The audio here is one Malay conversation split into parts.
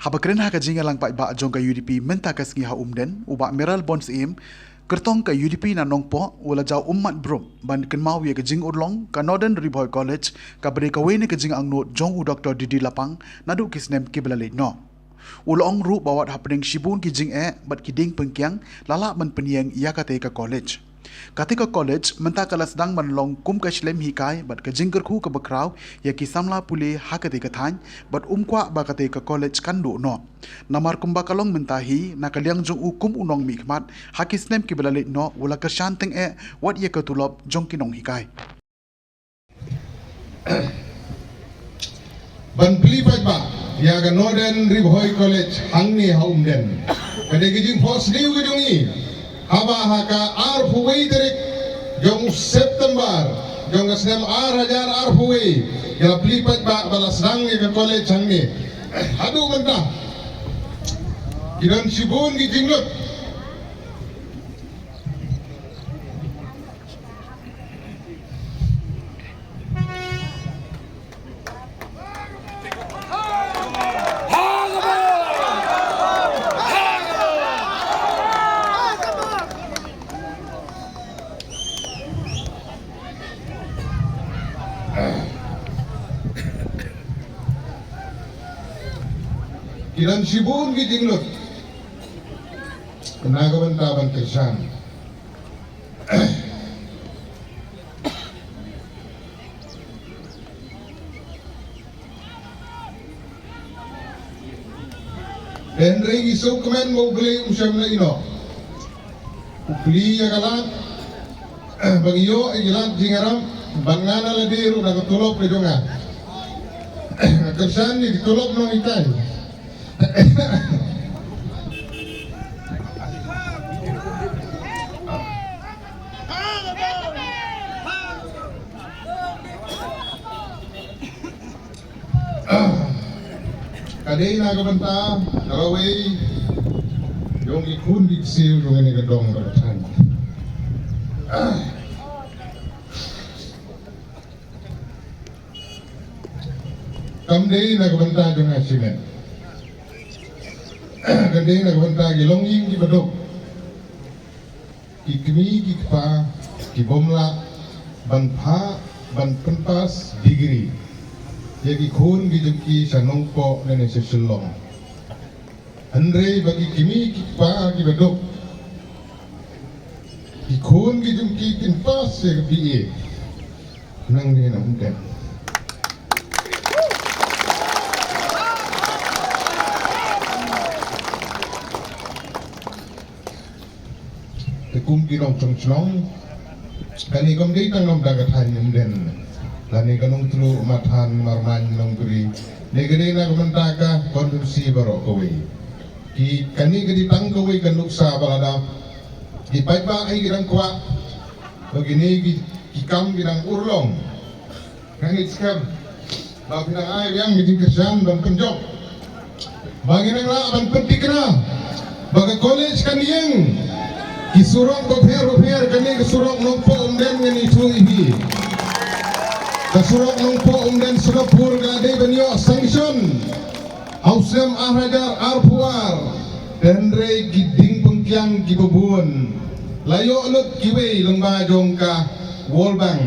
Habakren ha kajing lang pa iba jong ka UDP menta kasngi ha umden uba meral bonds im kertong ka UDP na nongpo wala jaw ummat brom ban kenmau ye kajing urlong ka Northern Riboy College ka bere ka wene kajing ang no jong u Dr. Didi Lapang nadu kisnem kiblale no ulong ru bawat happening shibun kijing bat kiding pengkyang lala man peniang ia kate ka college Katika college, menta kalas dang manlong kum ka shlem hikai bat ka jingker khu ka bakraw ya ki samla pule hakate ka thany bat umkwa ba kate ka college kandu no. Namar kum bakalong menta hi na kalyang jong ukum unong mikmat hakisnem ki belale no wala ka shanteng wat ya ka tulop jong kinong hikai. Ban pilipat ba ya ka Northern Riboy College angni haumden. Kade gijing pos diu gidungi. Haba haka arfuway direk yung September yung kasnem arajar arfuway yung pelipat ba balas nang ke college hangi aduh mentah kidan sibun di jinglot Kiran sibun gitinglot nagabantaban kersan Henry iso kemen mau beli usyam na ino beli ya kalat bagiyo igilat jingaram bangana ladiru nakatulop ni dunga kersan ni ditulop nong ikan Kadai nagabanta naraway yung ikun di siyo yung inigadong beratan Kamday nagabanta yung asimen Kadai nagabanta gilongging gibadok Kikmi kikpa kibomla ban pa ban penpas digri Yagi kun gijengki sa nongpo na nasisulong. Andre bagi kimi kikpa gibadok. Ikun gijengki tinpas sa BA. Nang ninamdan. Tekum kinong chong kani kamday tang namdagatan namden. Lani kanong tulu matan marman nong guri negeri na kumantaka kondusi baro kawai ki kani gadi tang kawai kanuk sa balada ki paipa ay girang kwa begini ki kam girang urlong kani skam ba pinang ay yang mijing kerjaan dan penjok bagi nang la ban pentik na baga college kaniyang ki surong bopher kani ki surong nongpo umden ngani tu ihi Kasurok nongpo umden Singapur gade benyo sanction Hausem ahrajar arpuar Dendre giding pengkiang kibubun Layo ulut kiwe lembajong ka World Bank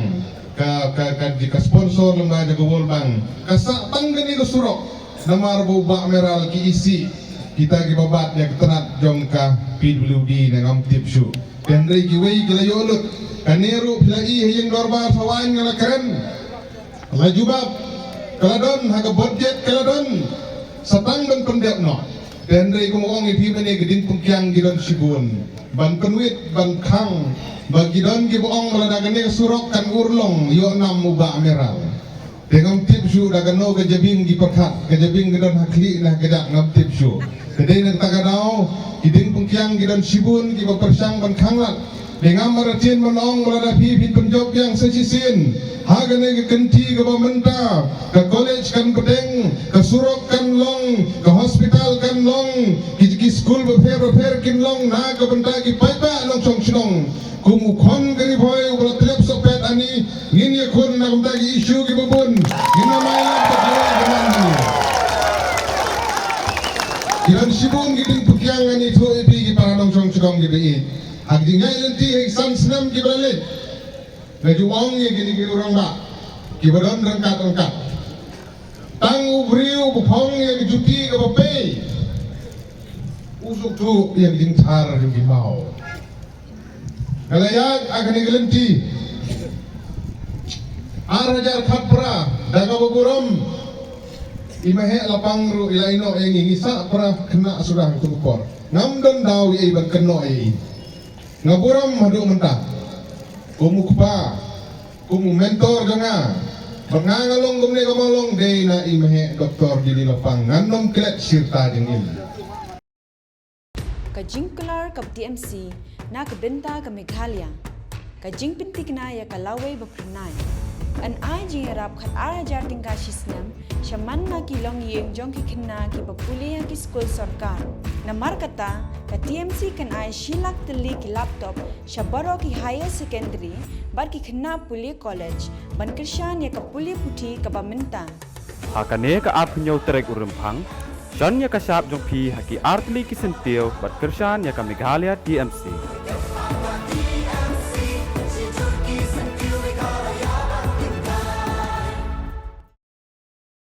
Ka sponsor lembaga ke World Bank Kasak tanggani kasurok Namar bubak meral ki isi Kita kibabat yang tenat jong ka PWD dengan tipsu Dendre kiwe kilayo ulut Kaniru pilai hiyang dorbar sawain ngalakaren Lajubab kaladon haga budget kaladon satang dan pendek no dendre kumong ipi mene gedin pungkyang gidon sibun ban penwit ban kang bagidon giboong maladagane surok kan urlong yo nam muba meral dengan tipsu dagano gajabing giperkat gajabing gidon hakli nah gedak ngam tipsu kedai nang tagadao gidin pungkyang gidon sibun gibapersang ban kanglat dengan maratin menong meladapi penjob yang sesisin hagane ke kenti ke pementa ke college kan pedeng ke surok kan long ke hospital kan long ki school befer kin long na ke benda ki paipa long song sinong kumu kon gani boy ubra telep sopet ani ngin ye kon na benda ki issue ki babun ngina mailan Agdinya nanti heksan senam kibalik. Najuang ye gini orang ba. Kibadon rengkat. Tang ubriu bupong ye juti ke bape. Usuk tu ye jingtar yang gimau. Kalayak akan digelenti. Arajar kapra daga baburam. Imahe lapang ru ilaino yang ngisa pra kena sudah tukor. Ngamdon daw ye ban keno ye. Ngaburam hadu mentah. Kumu kupa, kumu mentor jangan. Mengangalong gumne kamalong day na imahe doktor di lapang nganom klet sirta dingin. Kajing kelar ke TMC na kebenta ke Meghalaya. Kajing pintik na ya kalaway bapernay. An ay jing arap khat arajar tingka sisnam shaman na kilong yeng jong ki khinna ki bapuliya ki school sarkar. Na markata ka TMC kan ay shilak tali ki laptop shabaro ki higher secondary bar ki khinna puli college ban kirshan ya ka puli puthi ka baminta. Hakane ka apnyo terek urempang Shan ya kasap jong pi haki artli ki sentil bat kershan ya ka Meghalaya TMC.